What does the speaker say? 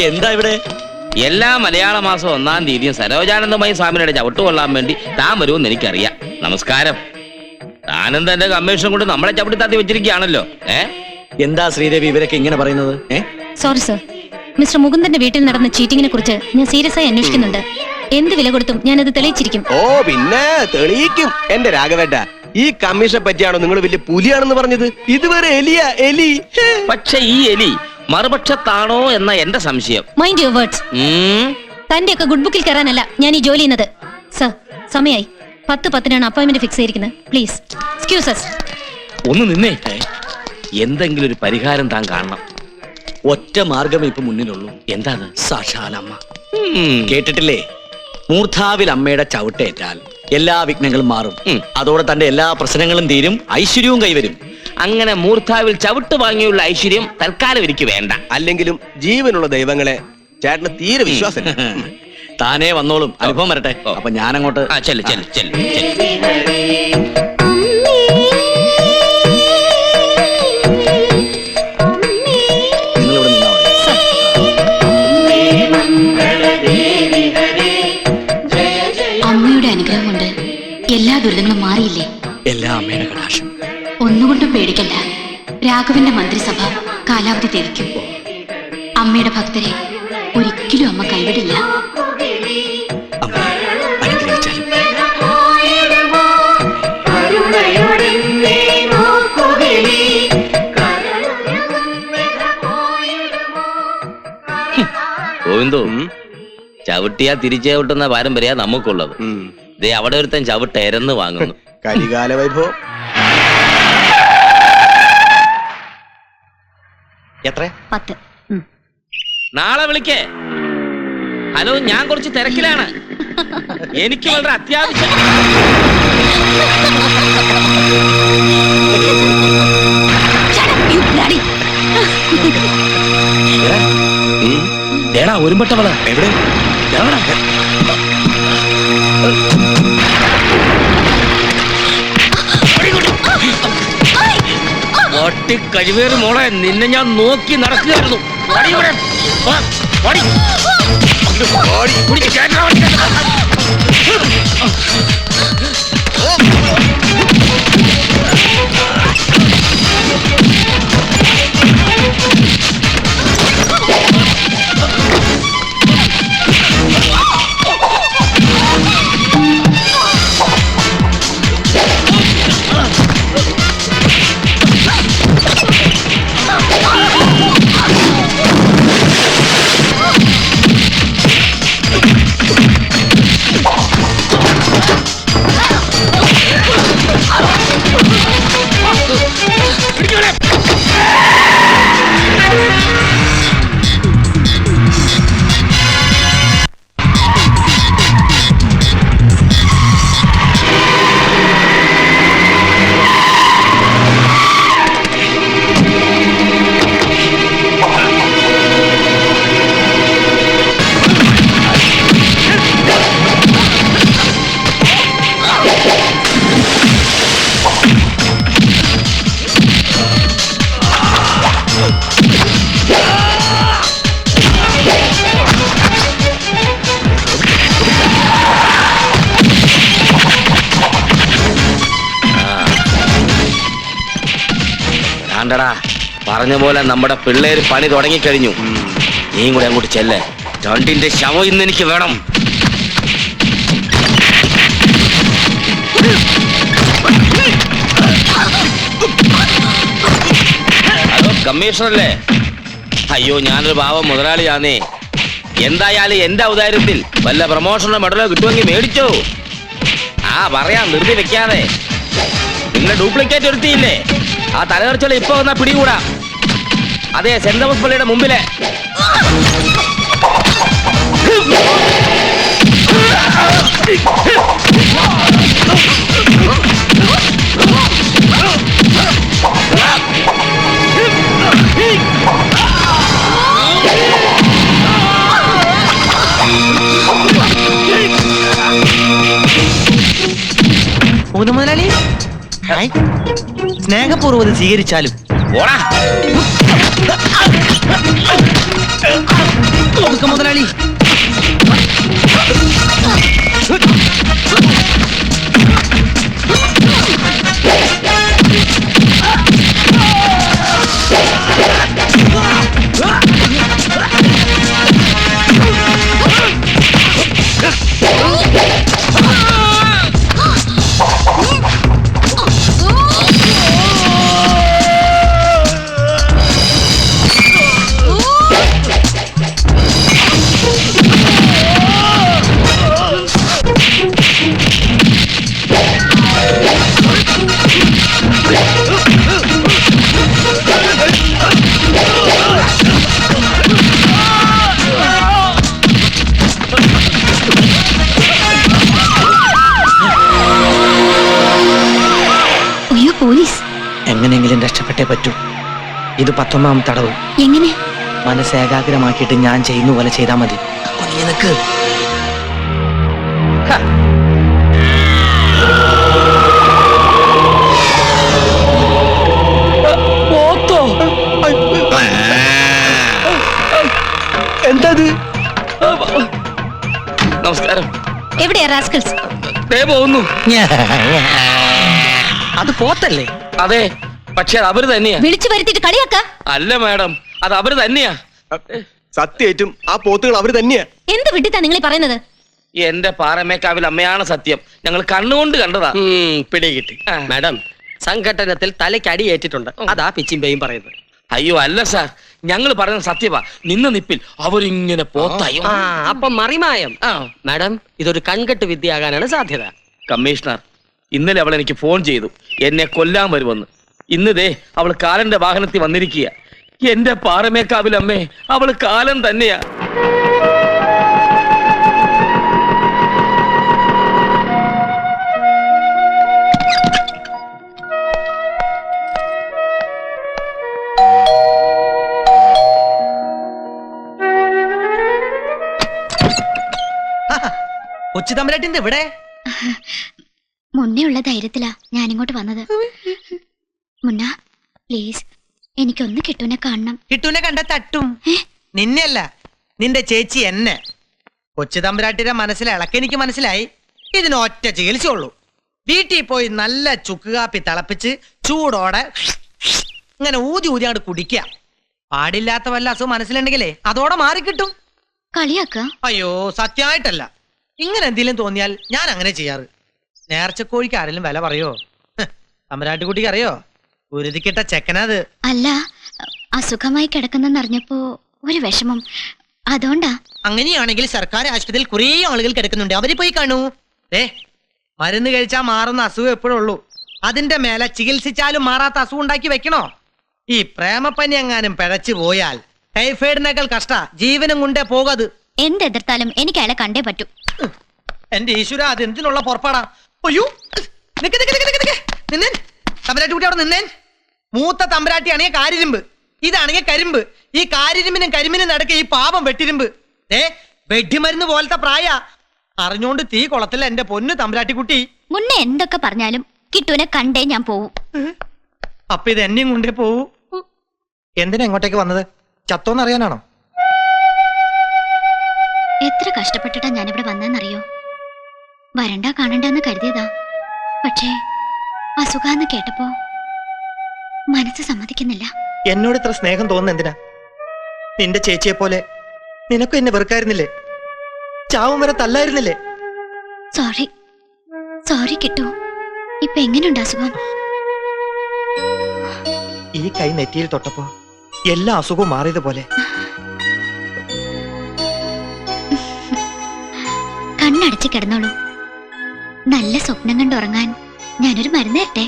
എന്താ ഇവിടെ? എല്ലാ മലയാള മാസം 1-ാം തീയതിയും സരോജാനന്ദമയി സ്വാമിയുടെ ചവിട്ട് കൊള്ളാൻ വേണ്ടി താൻ വരുമെന്ന് എനിക്കറിയാം. നമസ്കാരം. താനെന്താ എന്റെ കമ്മീഷൻ കൊണ്ട് നമ്മളെ ചവിട്ടി താത്തി വെച്ചിരിക്കുകയാണല്ലോ. എന്താ ശ്രീദേവി ഇവരൊക്കെ ഇങ്ങനെ പറയുന്നത്? സോറി സർ, മിസ്റ്റർ മുകുന്ദന്റെ വീട്ടിൽ നടന്ന ചീറ്റിങ്ങിനെ കുറിച്ച് ഞാൻ സീരിയസ് ആയി അന്വേഷിക്കുന്നുണ്ട്. എന്ത് വില കൊടുത്തും ഞാനത് തെളിയിച്ചിരിക്കും. ഓ പിന്നെ തെളിയിക്കും. എന്റെ രാഘവേട്ട, ഈ കമ്മീഷനെ പറ്റിയാണോ നിങ്ങൾ വലിയ പുലിയാണെന്ന് പറഞ്ഞത്? ഇതുവരെ എലി. പക്ഷെ ഈ എലി മറുപക്ഷത്താണോ എന്ന എന്റെ സംശയം. Mind your words. തന്റെയൊക്കെ ഗുഡ് ബുക്കിൽ കയറാനല്ല ഞാൻ ഈ ജോലി ചെയ്യുന്നത്. സർ, സമയായി. 10:10 അപ്പോയിന്റ്മെന്റ് ഫിക്സ് ചെയ്തിരിക്കുന്നത്. Please excuse us. ഒന്ന് നിന്നേ. എന്തെങ്കിലും ഒരു പരിഹാരം താൻ കാണണം. ഒറ്റ മാർഗമേ ഇപ്പൊ മുന്നിലുള്ളൂ. എന്താ? സാക്ഷാലമ്മ. കേട്ടിട്ടില്ലേ? മൂർധാവിൽ അമ്മയുടെ ചവിട്ടേറ്റാൽ എല്ലാ വിഘ്നങ്ങളും മാറും. അതോടെ തന്റെ എല്ലാ പ്രശ്നങ്ങളും തീരും, ഐശ്വര്യവും കൈവരും. അങ്ങനെ മൂർധാവിൽ ചവിട്ട് വാങ്ങിയുള്ള ഐശ്വര്യം തൽക്കാലം എനിക്ക് വേണ്ട. അല്ലെങ്കിലും ജീവനുള്ള ദൈവങ്ങളെ ചേട്ടന് തീരെ വിശ്വാസം. താനേ വന്നോളും. അനുഭവം വരട്ടെ. അപ്പൊ ഞാനങ്ങോട്ട്. നിങ്ങളിവിടെ നിന്നാ മതി. അമ്മയുടെ അനുഗ്രഹം കൊണ്ട് എല്ലാ ദുരിതങ്ങളും മാറിയില്ലേ? എല്ലാ അമ്മയുടെ കടാക്ഷം. ഒന്നുകൊണ്ടും പേടിക്കണ്ട. രാഘവന്റെ മന്ത്രിസഭ കാലാവധി തിരിക്കും. അമ്മയുടെ ഭക്തരെ ഒരിക്കലും അമ്മ കൈവിടില്ല. ഗോവിന്ദു, ചവിട്ടിയാ തിരിച്ചു ചവിട്ടുന്ന പാരമ്പര്യ നമുക്കുള്ളത്. ദേ അവിടെ ഒരുത്തൻ ചവിട്ട് എരന്ന് വാങ്ങുന്നു. കരികാല വൈഭവം. എത്ര? 10. നാളെ വിളിക്കേ. ഹലോ, ഞാൻ കുറച്ച് തിരക്കിലാണ്. എനിക്ക് വളരെ അത്യാവശ്യം. ഒരുമ്പട്ടവള എവിടെ? വട്ടി കഴിവേറി മോളെ, നിന്നെ ഞാൻ നോക്കി നടക്കുകയായിരുന്നു. പറഞ്ഞ പോലെ നമ്മുടെ പിള്ളേര് പണി തുടങ്ങിക്കഴിഞ്ഞു. നീയും കൂടെ അങ്ങോട്ട് ചെല്ല്. രണ്ടിന്റെ ശവം ഇന്ന് എനിക്ക് വേണം. ഹലോ, കമ്മീഷണറല്ലേ? അയ്യോ, ഞാനൊരു പാവം മുതലാളിയാന്നേ. എന്തായാലും എന്റെ ഔദാര്യത്തിൽ വല്ല പ്രമോഷനോ മെഡലോ കിട്ടുമെങ്കിൽ മേടിച്ചോ. പറയാം, ധൃതി വെക്കാതെ. നിങ്ങളെ ഡ്യൂപ്ലിക്കേറ്റ് ഒരുത്തിയില്ലേ? ആ തലകർച്ചകൾ ഇപ്പൊ വന്നാ പിടികൂടാ. അതെ, സെന്റ് തോമസ് പള്ളിയുടെ മുമ്പിലെ. മുതലാളി, സ്നേഹപൂർവ്വം സ്വീകരിച്ചാലും ഓടാ. പറ്റൂ. ഇത് 19ാമത്തെ തടവ്. എങ്ങനെ? മനസ്സ് ഏകാഗ്രമാക്കിയിട്ട് ഞാൻ ചെയ്യുന്ന പോലെ ചെയ്താൽ മതി. അപ്പൊ നീ നിനക്ക് എന്താത്? നമസ്കാരം. എവിടെയാ റാസ്കൽസ്? ദേ പോകുന്നു. അത് പോത്തല്ലേ? അതെ, പക്ഷെ അത് അവര് തന്നെയാ. വിളിച്ചു വരുത്തിട്ട് കളിയാക്ക. അല്ല മാഡം, അത് അവര് തന്നെയാ. സത്യേറ്റും ആ പോത്തുകൾ അവര് തന്നെയാ. എന്ത് വിട്ടിത്താ നിങ്ങൾ പറയുന്നത്? എന്റെ പാറമേക്കാവിൽ അമ്മയാണ് സത്യം. ഞങ്ങൾ കണ്ണുകൊണ്ട് കണ്ടതാ. പിടികിട്ടി. ആ. മാഡം, സംഘടനത്തിൽ തലയ്ക്ക് അടിയേറ്റിട്ടുണ്ട്. അതാ പിച്ചിമ്പയും പറയുന്നത്. അയ്യോ അല്ല സാർ, ഞങ്ങൾ പറയുന്നത് സത്യവാ. നിന്ന നിപ്പിൽ അവരിങ്ങനെ പോത്തായോ. ആ, അപ്പം മറിമായം. ആ. മാഡം, ഇതൊരു കൺകെട്ട് വിദ്യയാകാനാണ് സാധ്യത. കമ്മീഷണർ, ഇന്നലെ അവൾ എനിക്ക് ഫോൺ ചെയ്തു എന്നെ കൊല്ലാൻ വരുമെന്ന്. ഇന്നതേ അവൾ കാലന്റെ വാഹനത്തിൽ വന്നിരിക്കുക. എന്റെ പാറമേക്കാവിൽ അമ്മേ, അവള് കാലം തന്നെയാ. കൊച്ചു തമ്പരാട്ടിന്റെ ഇവിടെ മുന്നേ ഉള്ള ധൈര്യത്തിലാ ഞാനിങ്ങോട്ട് വന്നത്. മുന്ന പ്ലീസ്, എനിക്കൊന്ന് കിട്ടുനെ കാണണം. കിട്ടൂനെ കണ്ട തട്ടും. നിന്നെയല്ല, നിന്റെ ചേച്ചി എന്നെ. കൊച്ചു തമ്പരാട്ടിയുടെ മനസ്സിലെ ഇളക്കെനിക്ക് മനസ്സിലായി. ഇതിന് ഒറ്റ ചികിത്സയുള്ളൂ. വീട്ടിൽ പോയി നല്ല ചുക്ക് കാപ്പി തിളപ്പിച്ച് ചൂടോടെ ഇങ്ങനെ ഊതി ഊതി അങ്ങോട്ട് കുടിക്കുക. പാടില്ലാത്ത വല്ല അസുഖം മനസ്സിലുണ്ടെങ്കിലേ അതോടെ മാറിക്കിട്ടും. കളിയാക്ക? അയ്യോ, സത്യമായിട്ടല്ല. ഇങ്ങനെ എന്തെങ്കിലും തോന്നിയാൽ ഞാൻ അങ്ങനെ ചെയ്യാറ്. നേർച്ചക്കോഴിക്ക് ആരെങ്കിലും വില പറയോ? തമ്പരാട്ടിക്കുട്ടിക്ക് അറിയോ? ഉരുതിക്കിട്ട ചെക്കനത്. അല്ല, അസുഖമായി കിടക്കുന്നെന്നറിഞ്ഞപ്പോ ഒരു വിഷമം, അതുകൊണ്ടാ. അങ്ങനെയാണെങ്കിൽ സർക്കാർ ആശുപത്രിയിൽ കുറേ ആളുകൾ കിടക്കുന്നുണ്ട്, അവര് പോയി കാണൂ. മരുന്ന് കഴിച്ചാൽ മാറുന്ന അസുഖം എപ്പോഴും ഉള്ളൂ. അതിന്റെ മേലെ ചികിത്സിച്ചാലും മാറാത്ത അസുഖം ഉണ്ടാക്കി വെക്കണോ? ഈ പ്രേമപ്പനി എങ്ങാനും പിഴച്ചു പോയാൽ ടൈഫോയിഡിനേക്കാൾ കഷ്ട, ജീവനും കൊണ്ടേ പോകത്. എന്തെതിർത്താലും എനിക്ക് അയാളെ കണ്ടേ പറ്റൂ. എന്റെ ഈശ്വര, അത് എന്തിനുള്ള പുറപ്പാടാ? അയ്യോ, നിക്ക് നിക്ക് നിക്ക് നിക്ക് നിക്ക്. നിന്നേൻ തമ്പരാട്ടി അവിടെ നിന്നേൻ. മൂത്ത തമ്പരാട്ടിയാണെങ്കിൽ കാരിരുമ്പ്, ഇതാണെങ്കിൽ കരിമ്പ്. ഈ കാരിരുമ്പിനും കരിമ്പിനും നടക്കെ ഈ പാപം വെട്ടിരുമ്പ്. വെട്ടിമരുന്ന് പോലത്തെ പ്രായ. അറിഞ്ഞോണ്ട് തീ കുളത്തില്ല എന്റെ പൊന്ന് തമ്പരാട്ടിക്കുട്ടി. മുന്നേ എന്തൊക്കെ പറഞ്ഞാലും കിട്ടുനെ കണ്ടേ ഞാൻ പോവും. അപ്പൊ ഇത് എന്നെയും കൊണ്ടേ പോവൂ. എന്തിനാ ഇങ്ങോട്ടേക്ക് വന്നത്? ചത്തോന്നറിയാനാണോ? എത്ര കഷ്ടപ്പെട്ടിട്ടാ ഞാനിവിടെ വന്നതെന്നറിയോ? വരണ്ട കാണണ്ടെന്ന് കരുതിയതാ. പക്ഷേ അസുഖാന്ന് കേട്ടപ്പോ മനസ്സ് സമ്മതിക്കുന്നില്ല. എന്നോട് ഇത്ര സ്നേഹം തോന്നുന്ന എന്തിനാ? നിന്റെ ചേച്ചിയെ പോലെ നിനക്കും എന്നെ വെറുക്കായിരുന്നില്ലേ? ചാവും വരെ തല്ലായിരുന്നില്ലേ? സോറി സോറി കിട്ടു. ഇപ്പൊ എങ്ങനെയുണ്ട് അസുഖം? ഈ കൈ നെറ്റിയിൽ തൊട്ടപ്പോ എല്ലാ അസുഖവും മാറിയതുപോലെ. കണ്ണടച്ച് കിടന്നോളൂ. നല്ല സ്വപ്നം കണ്ടുറങ്ങാൻ ഞാനൊരു മരുന്ന് തരട്ടെ?